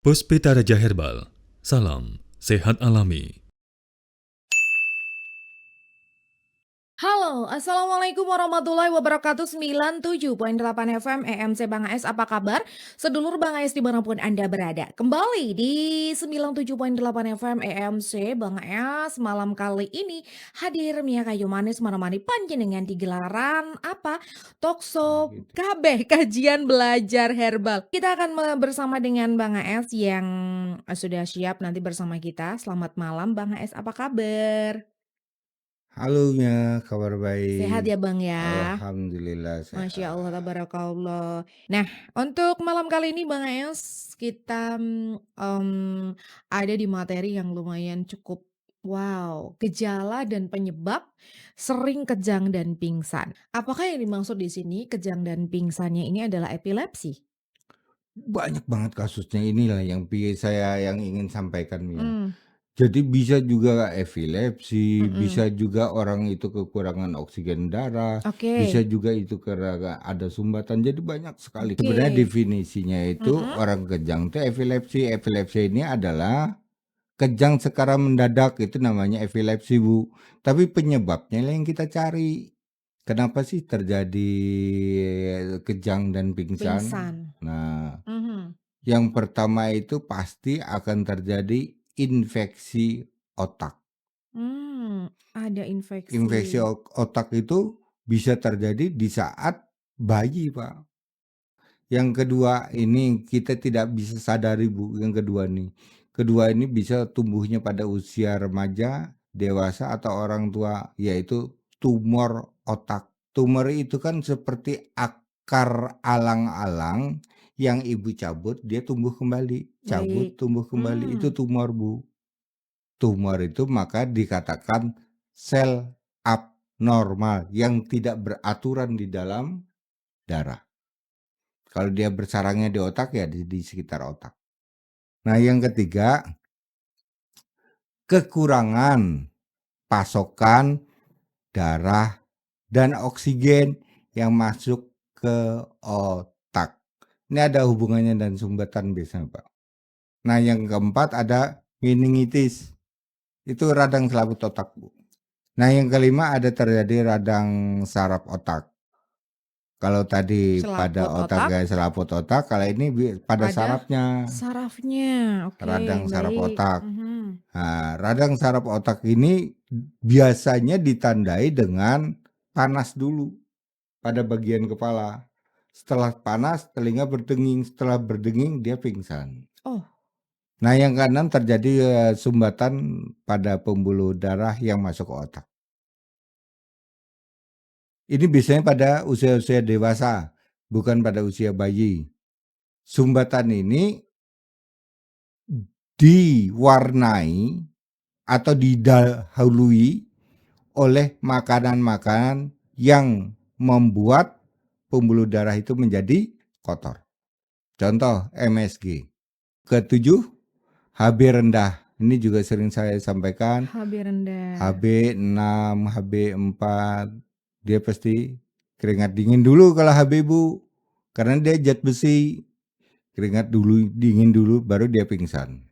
Puspita Raja Herbal, salam sehat alami. Halo, Assalamualaikum warahmatullahi wabarakatuh. 97,8 FM EMC Bang AS, apa kabar? Sedulur Bang AS dimanapun Anda berada. Kembali di 97,8 FM EMC Bang AS. Malam kali ini hadir Mia Kayu Manis menemani panjenengan di gelaran apa? Tokso Gitu. KB, kajian belajar herbal. Kita akan bersama dengan Bang AS yang sudah siap nanti bersama kita. Selamat malam Bang AS, apa kabar? Halo Mia, kabar Sehat baik. ya Bang ya? Alhamdulillah Masya Allah, sehat. tabarakallah. Nah, untuk malam kali ini Bang Es, kita ada di materi yang lumayan cukup wow, gejala dan penyebab sering kejang dan pingsan. Apakah yang dimaksud di sini kejang dan pingsannya ini adalah epilepsi? Banyak banget kasusnya, inilah yang saya yang ingin sampaikan Mia. Hmm, Jadi bisa juga epilepsi, mm-mm. bisa juga orang itu kekurangan oksigen darah, bisa Oke, juga itu karena ada sumbatan. Jadi banyak sekali. oke. Sebenarnya definisinya itu Mm-mm. orang kejang itu epilepsi. Epilepsi ini adalah kejang secara mendadak, itu namanya epilepsi Bu. Tapi penyebabnya yang kita cari. Kenapa sih terjadi kejang dan pingsan? Pingsan. Nah, Mhm. yang pertama itu pasti akan terjadi infeksi otak. Ada infeksi. Infeksi otak itu bisa terjadi di saat bayi, Pak. Yang kedua ini kita tidak bisa sadari Bu, yang kedua nih. Kedua ini bisa tumbuhnya pada usia remaja, dewasa atau orang tua, yaitu tumor otak. Tumor itu kan seperti akar alang-alang yang ibu cabut, dia tumbuh kembali. Cabut, Baik. tumbuh kembali, itu Hmm. tumor Bu. Tumor itu maka dikatakan sel abnormal yang tidak beraturan di dalam darah. Kalau dia bersarangnya di otak ya di sekitar otak. Nah yang ketiga, kekurangan pasokan darah dan oksigen yang masuk ke otak. Ini ada hubungannya dan sumbatan biasanya Pak. Nah yang keempat ada meningitis. Itu radang selaput otak Bu. Nah yang kelima ada terjadi radang saraf otak. Kalau tadi pada Selaput otak. otak selaput otak, kalau ini pada Pada sarafnya. sarafnya, oke, Radang saraf baik, otak. Nah, radang saraf otak ini biasanya ditandai dengan panas dulu pada bagian kepala. Setelah panas, telinga berdenging. Setelah berdenging, dia pingsan. Oh, Nah, yang keenam terjadi sumbatan pada pembuluh darah yang masuk ke otak. Ini biasanya pada usia-usia dewasa, bukan pada usia bayi. Sumbatan ini diwarnai atau didahului oleh makanan-makanan yang membuat pembuluh darah itu menjadi kotor. Contoh MSG. Ketujuh, HB rendah. Ini juga sering saya sampaikan. HB rendah. HB6, HB4. Dia pasti keringat dingin dulu kalau HB Bu. Karena dia zat besi. Keringat dulu, dingin dulu, baru dia pingsan.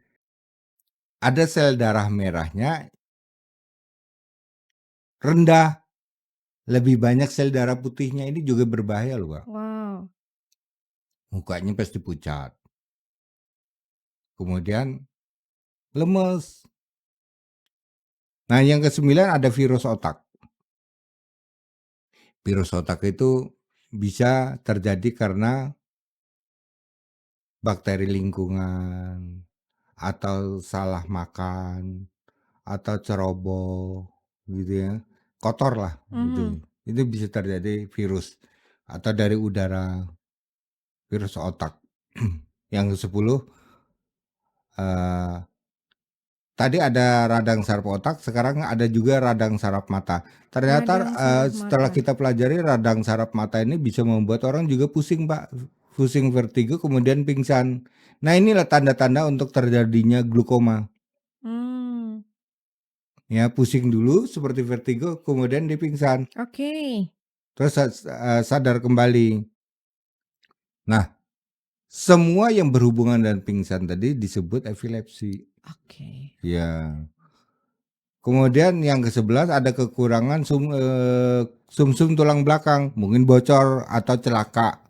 Ada sel darah merahnya rendah. Lebih banyak sel darah putihnya, ini juga berbahaya loh Pak. Wow. Mukanya pasti pucat. Kemudian lemes. Nah yang kesembilan ada virus otak. Virus otak itu bisa terjadi karena bakteri lingkungan, atau salah makan, atau ceroboh gitu ya. Kotor lah gitu. Mhm. Itu bisa terjadi virus. Atau dari udara, virus otak. Yang ke-10, tadi ada radang saraf otak, sekarang ada juga radang saraf mata. Ternyata Radang saraf setelah mata. kita pelajari radang saraf mata ini bisa membuat orang juga pusing Pak. Pusing vertigo kemudian pingsan. Nah inilah tanda-tanda untuk terjadinya glukoma. Hmm. Ya pusing dulu seperti vertigo kemudian dia pingsan. Oke. Terus sadar kembali. Nah Semua yang berhubungan dengan pingsan tadi disebut epilepsi. Oke. Ya. Kemudian yang ke-11 ada kekurangan sumsum tulang belakang, mungkin bocor atau celaka.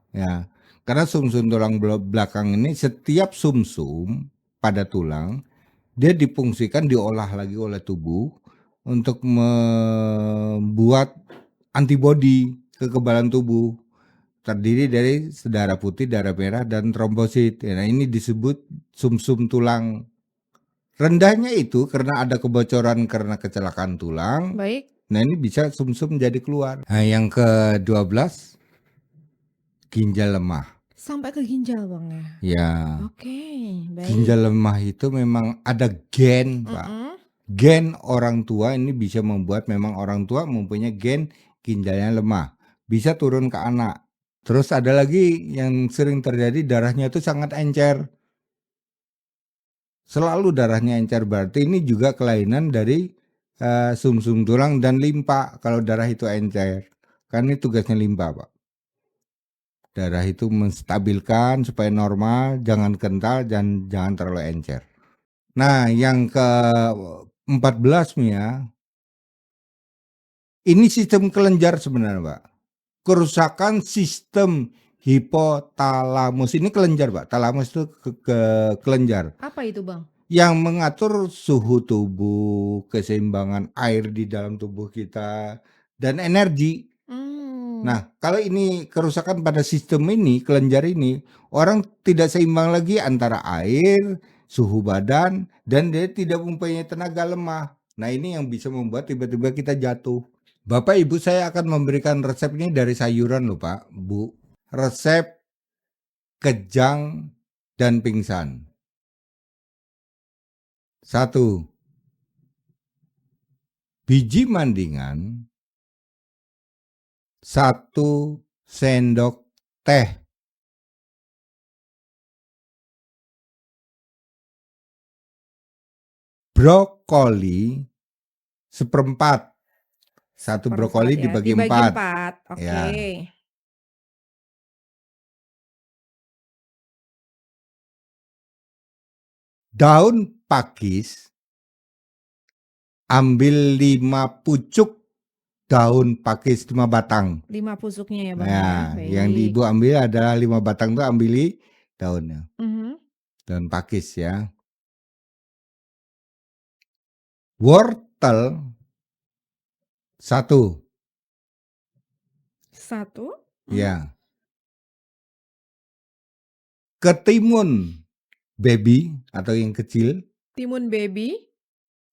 Ya. Karena sumsum tulang belakang ini setiap sumsum pada tulang dia difungsikan diolah lagi oleh tubuh untuk membuat antibodi kekebalan tubuh. Terdiri dari darah putih, darah merah, dan trombosit. Nah, ini disebut sumsum tulang. Rendahnya itu karena ada kebocoran karena kecelakaan tulang. Baik. Nah, ini bisa sumsum jadi keluar. Nah, yang ke-12 ginjal lemah. Sampai ke ginjal Bang ya. Ya, Oke, baik. ginjal lemah itu memang ada gen, Pak. Mm-mm. Gen orang tua ini bisa membuat memang orang tua mempunyai gen ginjalnya lemah. Bisa turun ke anak. Terus ada lagi yang sering terjadi darahnya itu sangat encer. Selalu darahnya encer, berarti ini juga kelainan dari sumsum tulang dan limpa kalau darah itu encer. Kan ini tugasnya limpa, Pak. Darah itu menstabilkan supaya normal, jangan kental dan jangan terlalu encer. Nah, yang ke-14 nih ya. Ini sistem kelenjar sebenarnya, Pak. Kerusakan sistem hipotalamus. Ini kelenjar, Pak. Talamus itu kelenjar. Apa itu Bang? Yang mengatur suhu tubuh, keseimbangan air di dalam tubuh kita, dan energi. Nah, kalau ini kerusakan pada sistem ini, kelenjar ini, orang tidak seimbang lagi antara air, suhu badan, dan dia tidak mempunyai tenaga, lemah. Nah, ini yang bisa membuat tiba-tiba kita jatuh. Bapak Ibu, saya akan memberikan resep ini dari sayuran loh Pak, Bu. Resep kejang dan pingsan. 1. Biji mandingan 1 sendok teh. Brokoli 1/4. Satu brokoli Ya, dibagi dibagi 4. 4. Oke. Ya. Daun pakis, ambil 5 pucuk daun pakis, 5 batang. 5 pusuknya ya Bang Nah, ya. yang Baik. Ibu ambil adalah 5 batang tuh ambili daunnya. Mhm. Daun pakis ya. Wortel 1. 1. Ya. Ketimun baby atau yang kecil Timun baby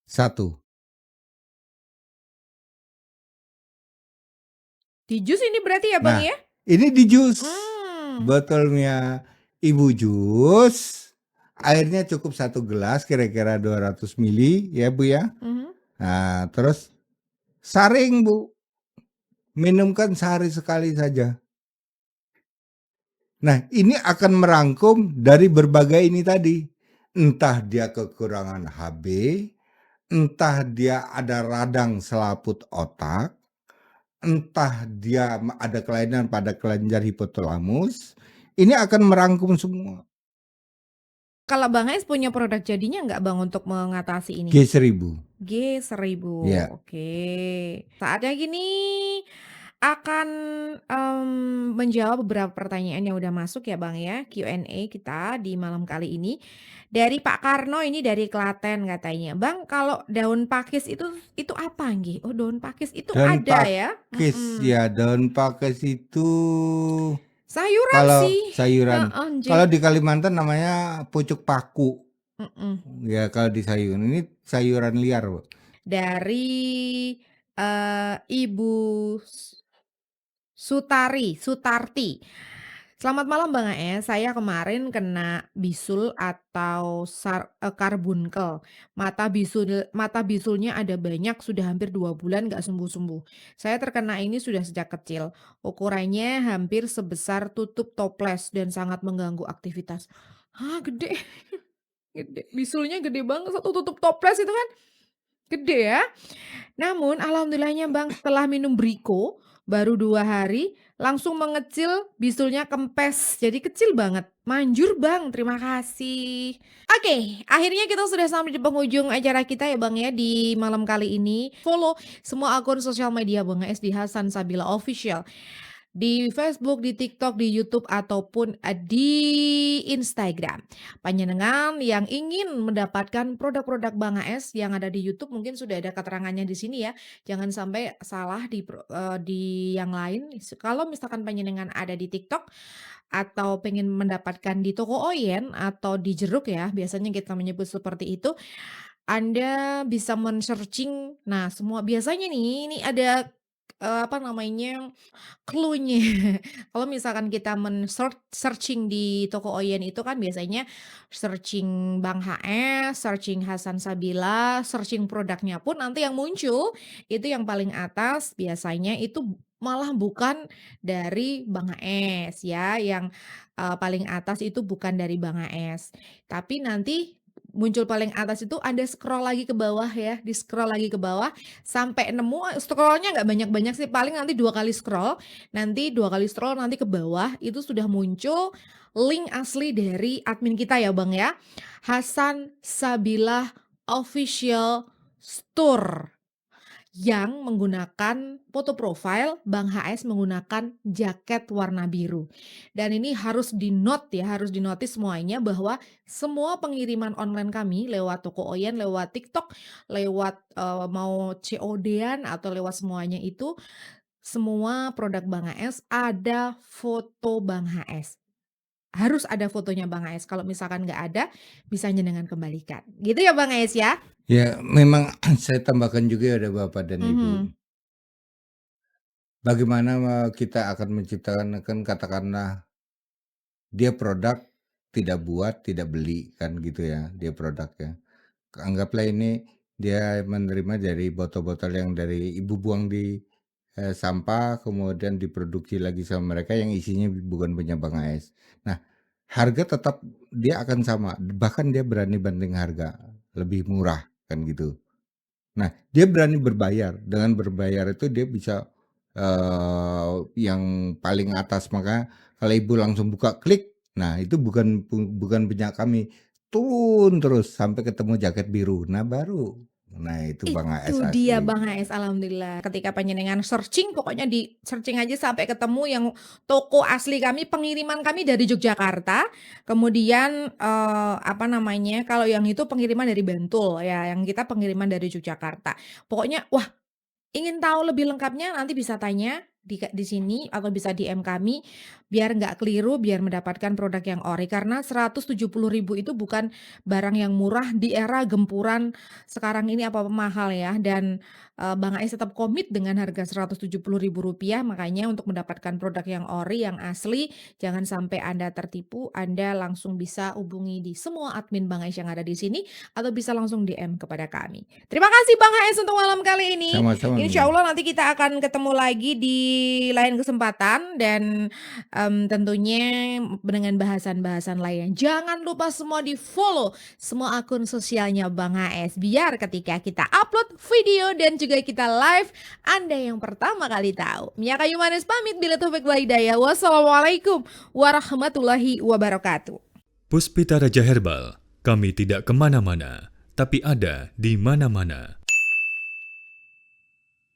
1. di jus ini berarti ya Bang Nah, ya? ini di jus. Hmm. Botolnya Ibu jus. Airnya cukup 1 gelas, kira-kira 200 mili ya Bu ya. Mhm. Nah, terus saring Bu. Minumkan sehari sekali saja. Nah, ini akan merangkum dari berbagai ini tadi. Entah dia kekurangan HB, entah dia ada radang selaput otak, entah dia ada kelainan pada kelenjar hipotalamus, ini akan merangkum semua. Kalau Bang Ais punya produk jadinya nggak Bang untuk mengatasi ini? G1000. G1000. Ya. Oke. Saatnya gini akan menjawab beberapa pertanyaan yang udah masuk ya Bang ya, Q&A kita di malam kali ini. Dari Pak Karno ini dari Klaten katanya, "Bang, kalau daun pakis itu apa nggih?" Oh, daun pakis itu Daun ada ya? pakis, Mhm. ya daun pakis itu Sayuran kalau sih. sayuran. Heeh, Kalau di Kalimantan namanya pucuk paku. Mhm. Ya kalau di sayuran ini sayuran liar, Bu. Dari, Ibu Sutarti. "Selamat malam Bang AS, saya kemarin kena bisul atau karbunkel. Mata bisulnya ada banyak, sudah hampir 2 bulan nggak sembuh-sembuh. Saya terkena ini sudah sejak kecil. Ukurannya hampir sebesar tutup toples dan sangat mengganggu aktivitas." Hah, gede? Gede, bisulnya gede banget, satu tutup toples itu kan gede ya. Namun alhamdulillahnya Bang, setelah minum Briko baru 2 hari langsung mengecil, bisulnya kempes, jadi kecil banget. Manjur Bang, terima kasih. Oke, akhirnya kita sudah sampai di penghujung acara kita ya Bang ya di malam kali ini. Follow semua akun sosial media Bang Es di Hasan Sabila Official. Di Facebook, di TikTok, di YouTube, ataupun di Instagram. Panjenengan yang ingin mendapatkan produk-produk Bang AS yang ada di YouTube mungkin sudah ada keterangannya di sini ya. Jangan sampai salah di yang lain. Kalau misalkan panjenengan ada di TikTok atau pengen mendapatkan di toko Oyen atau di Jeruk ya, biasanya kita menyebut seperti itu. Anda bisa men-searching, nah semua biasanya nih, ini ada apa namanya, clue-nya. Kalau misalkan kita searching di toko Oyen itu kan biasanya searching Bang HS, searching Hasan Sabila, searching produknya pun nanti yang muncul itu yang paling atas biasanya itu malah bukan dari Bang HS ya, yang paling atas itu bukan dari Bang HS. Tapi nanti muncul paling atas itu Anda scroll lagi ke bawah ya, di-scroll lagi ke bawah sampai nemu, scroll-nya nggak banyak-banyak sih, paling nanti 2 kali scroll, nanti 2 kali scroll nanti ke bawah itu sudah muncul link asli dari admin kita ya Bang ya, Hasan Sabila Official Store. Yang menggunakan foto profile Bang HS menggunakan jaket warna biru. Dan ini harus di-note ya, harus dinotis semuanya bahwa semua pengiriman online kami lewat toko Oyen, lewat TikTok, lewat mau COD-an atau lewat semuanya itu, semua produk Bang HS ada foto Bang HS. Harus ada fotonya Bang HS, kalau misalkan nggak ada, bisa jenengan kembalikan. Gitu ya Bang HS ya? Ya, memang saya tambahkan juga ya ada Bapak dan Ibu. Bagaimana kita akan menciptakan kan katakanlah dia produk tidak buat, tidak beli kan gitu ya, dia produknya. Anggaplah ini dia menerima dari botol-botol yang dari ibu buang di sampah, kemudian diproduksi lagi sama mereka yang isinya bukan punya Bang AS. Nah, harga tetap dia akan sama, bahkan dia berani banding harga, lebih murah kan gitu. Nah, dia berani berbayar, dengan berbayar itu dia bisa yang paling atas, maka kalau Ibu langsung buka klik, nah itu bukan punya kami, turun terus sampai ketemu jaket biru, nah baru, nah itu Bang AS Itu dia asli. Bang HS, alhamdulillah. Ketika panjenengan searching, pokoknya di searching aja sampai ketemu yang toko asli kami, pengiriman kami dari Yogyakarta. Kemudian apa namanya? Kalau yang itu pengiriman dari Bantul ya, yang kita pengiriman dari Yogyakarta. Pokoknya wah, ingin tahu lebih lengkapnya nanti bisa tanya di sini atau bisa DM kami biar nggak keliru, biar mendapatkan produk yang ori karena 170.000 itu bukan barang yang murah di era gempuran sekarang ini apa-apa mahal ya, dan Bang Ais tetap komit dengan harga Rp170.000, makanya untuk mendapatkan produk yang ori, yang asli, jangan sampai Anda tertipu, Anda langsung bisa hubungi di semua admin Bang Ais yang ada di sini atau bisa langsung DM kepada kami. Terima kasih Bang Ais untuk malam kali ini. Sama-sama Insya Mia. Allah nanti kita akan ketemu lagi di lain kesempatan dan tentunya dengan bahasan-bahasan lain. Jangan lupa semua di-follow semua akun sosialnya Bang HS biar ketika kita upload video dan juga kita live, Anda yang pertama kali tahu. Mia Kayu Manis pamit, bila taufik wal hidayah. Wassalamualaikum warahmatullahi wabarakatuh. Puspita Raja Herbal, kami tidak kemana-mana, tapi ada di mana-mana.